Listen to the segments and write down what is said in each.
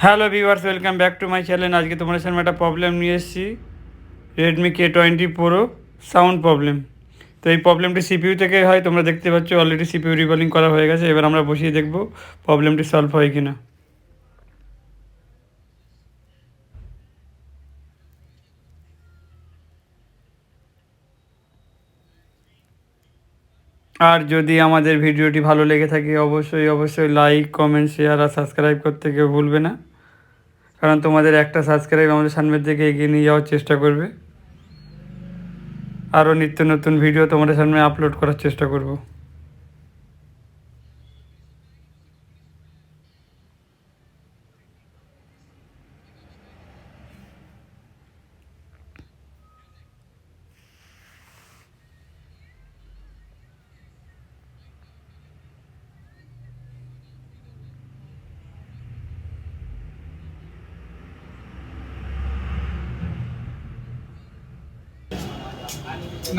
Hello viewers, welcome back to my channel. আজকে তোমাদের সামনে একটা প্রবলেম নিয়ে এসেছি, Redmi k20 pro sound problem. তো এই প্রবলেমটি সিপিইউ থেকে হয়, তোমরা দেখতে পাচ্ছ অলরেডি সিপিইউ রিবলিং করা হয়ে গেছে। এবার আমরা বসিয়ে দেখব প্রবলেমটি সলভ হয় কিনা। আর যদি আমাদের ভিডিওটি ভালো লেগে থাকে অবশ্যই লাইক, কমেন্ট, শেয়ার আর সাবস্ক্রাইব করতে কেউ ভুলবে না, কারণ তোমাদের একটা সাবস্ক্রাইব আমাদের সামনের দিকে এগিয়ে নিয়ে যাওয়ার চেষ্টা করবে। আরও নিত্য নতুন ভিডিও তোমাদের সামনে আপলোড করার চেষ্টা করব।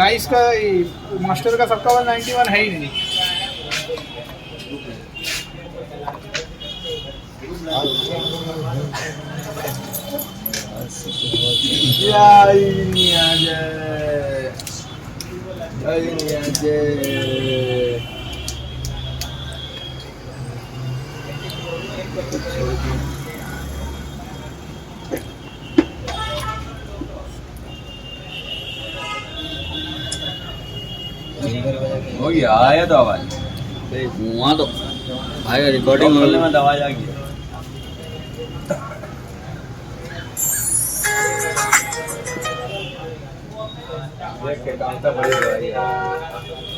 नाइस का मास्टर का सबका 191 है ही नहीं। हो गया आया तो आवाज वहाँ तो आएगा रिकॉर्डिंग में आवाज आ गई। देख के काम तो बड़ी हो रही है।